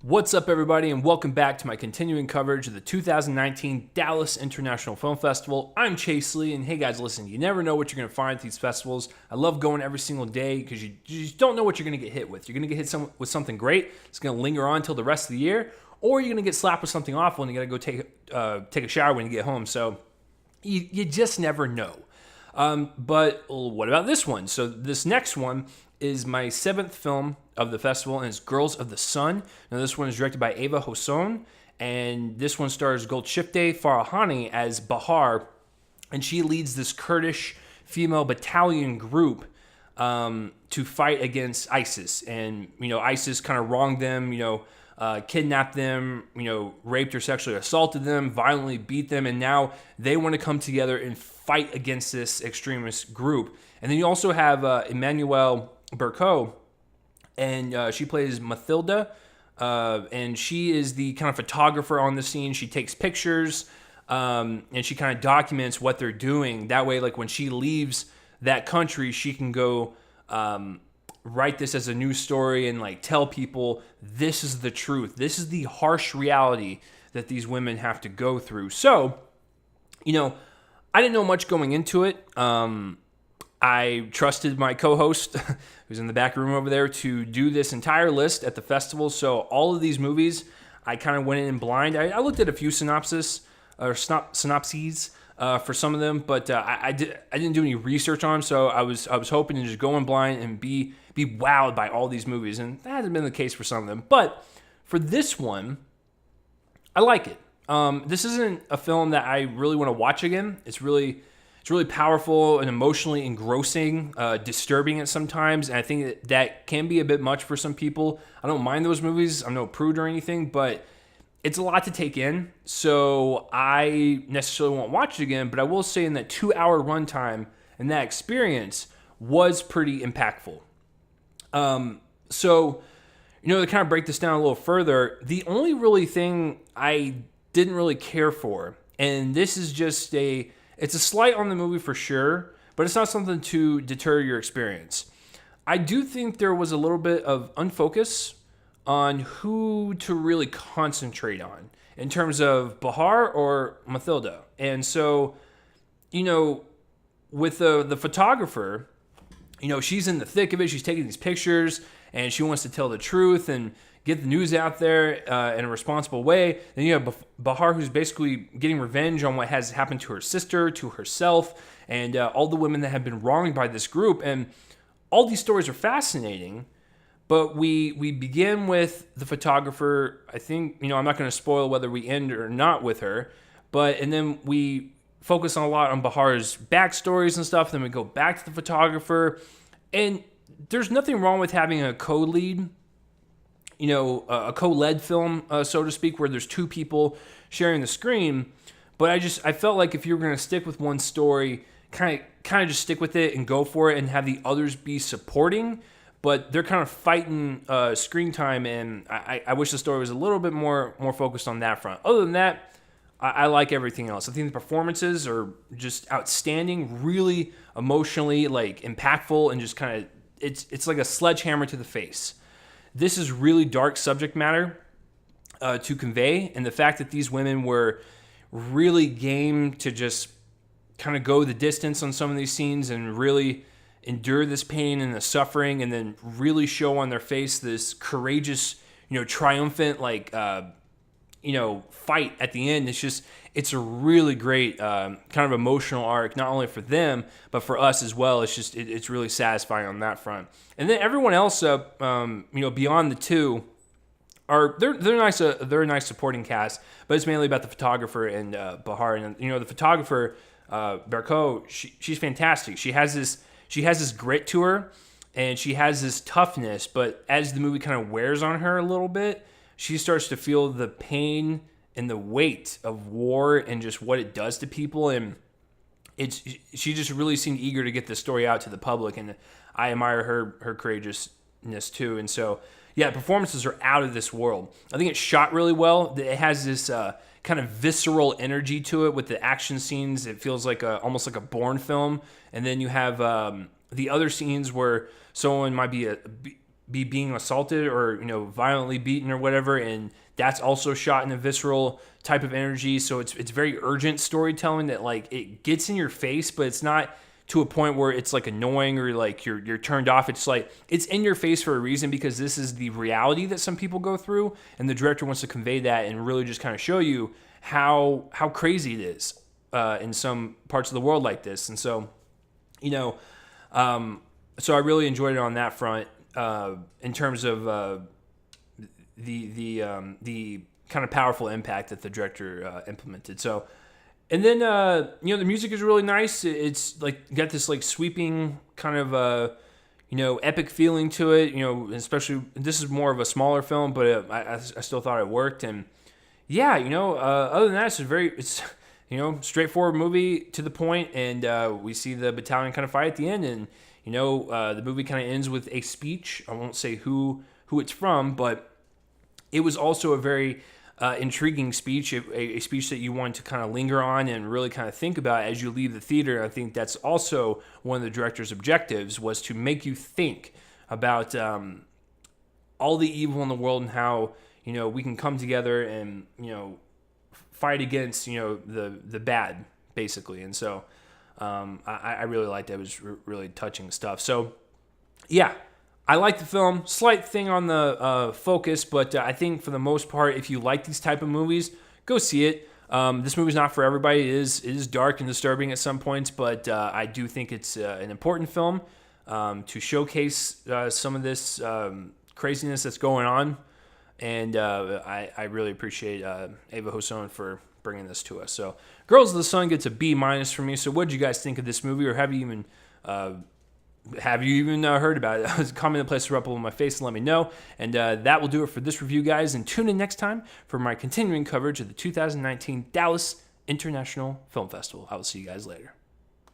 What's up, everybody, and welcome back to my continuing coverage of the 2019 Dallas International Film Festival. I'm Chase Lee, and hey guys, listen, you never know what you're going to find at these festivals. I love going every single day because you just don't know what you're going to get hit with. You're going to get hit with something great. It's going to linger on until the rest of the year, or you're going to get slapped with something awful and you got to go take a shower when you get home. So you just never know. But what about this one? So this next one is my seventh film of the festival, and it's Girls of the Sun. Now, this one is directed by Eva Hossein, and this one stars Golshifteh Farahani as Bahar, and she leads this Kurdish female battalion group to fight against ISIS. And, ISIS kind of wronged them, kidnapped them, raped or sexually assaulted them, violently beat them, and now they want to come together and fight against this extremist group. And then you also have Emmanuelle Berco, and she plays Mathilda, and she is the kind of photographer on the scene. She takes pictures, and she kind of documents what they're doing. That way, like when she leaves that country, she can go write this as a news story and like tell people this is the truth. This is the harsh reality that these women have to go through. So, I didn't know much going into it. I trusted my co-host, who's in the back room over there, to do this entire list at the festival. So all of these movies, I kind of went in blind. I looked at a few synopses for some of them, but I didn't do any research on them. So I was hoping to just go in blind and be wowed by all these movies, and that hasn't been the case for some of them. But for this one, I like it. This isn't a film that I really want to watch again. It's really powerful and emotionally engrossing, disturbing at sometimes, and I think that can be a bit much for some people. I don't mind those movies. I'm no prude or anything, but it's a lot to take in, so I necessarily won't watch it again, but I will say in that 2-hour runtime and that experience was pretty impactful. So, to kind of break this down a little further, the only really thing I didn't really care for, and this is just it's a slight on the movie for sure, but it's not something to deter your experience. I do think there was a little bit of unfocus on who to really concentrate on in terms of Bahar or Mathilda. And so, with the photographer, she's in the thick of it. She's taking these pictures and she wants to tell the truth and get the news out there in a responsible way. Then you have Bahar, who's basically getting revenge on what has happened to her sister, to herself, and all the women that have been wronged by this group. And all these stories are fascinating, but we begin with the photographer. I think, I'm not going to spoil whether we end or not with her, and then we focus a lot on Bahar's backstories and stuff. Then we go back to the photographer, and there's nothing wrong with having a co-lead, a co-led film, so to speak, where there's two people sharing the screen. But I felt like if you were going to stick with one story, kind of just stick with it and go for it, and have the others be supporting. But they're kind of fighting screen time, and I wish the story was a little bit more focused on that front. Other than that, I like everything else. I think the performances are just outstanding, really emotionally impactful, and just kind of it's like a sledgehammer to the face. This is really dark subject matter to convey, and the fact that these women were really game to just kind of go the distance on some of these scenes and really endure this pain and the suffering, and then really show on their face this courageous, triumphant, fight at the end. It's a really great kind of emotional arc, not only for them, but for us as well. It's really satisfying on that front. And then everyone else, beyond the two, they're nice. They're a nice supporting cast, but it's mainly about the photographer and Bahar. And the photographer, Berco, she's fantastic. She has this grit to her, and she has this toughness. But as the movie kind of wears on her a little bit, she starts to feel the pain and the weight of war and just what it does to people. And she just really seemed eager to get this story out to the public, and I admire her courageousness too. And so, yeah, performances are out of this world. I think it's shot really well. It has this kind of visceral energy to it with the action scenes. It feels like almost like a Bourne film. And then you have the other scenes where someone might be be being assaulted or violently beaten or whatever, and that's also shot in a visceral type of energy. So it's very urgent storytelling that like it gets in your face, but it's not to a point where it's like annoying or like you're turned off. It's like it's in your face for a reason, because this is the reality that some people go through, and the director wants to convey that and really just kind of show you how crazy it is in some parts of the world like this. And so so I really enjoyed it on that front. In terms of the kind of powerful impact that the director implemented. So, and then the music is really nice. It's like got this like sweeping kind of epic feeling to it. Especially this is more of a smaller film, but I still thought it worked. And yeah, other than that, it's straightforward movie, to the point, and we see the battalion kind of fight at the end, and the movie kind of ends with a speech. I won't say who it's from, but it was also a very intriguing speech, a speech that you want to kind of linger on and really kind of think about as you leave the theater. I think that's also one of the director's objectives, was to make you think about all the evil in the world and how we can come together and fight against the bad, basically. And so I really liked it. It was really touching stuff. So, yeah, I like the film. Slight thing on the focus, but I think for the most part, if you like these type of movies, go see it. This movie's not for everybody. It is dark and disturbing at some points, but I do think it's an important film to showcase some of this craziness that's going on. And I really appreciate Ava Hosson for bringing this to us. So, Girls of the Sun gets a B- from me. So, what did you guys think of this movie, or have you even heard about it? Comment in the place to rub on my face and let me know. And that will do it for this review, guys. And tune in next time for my continuing coverage of the 2019 Dallas International Film Festival. I will see you guys later.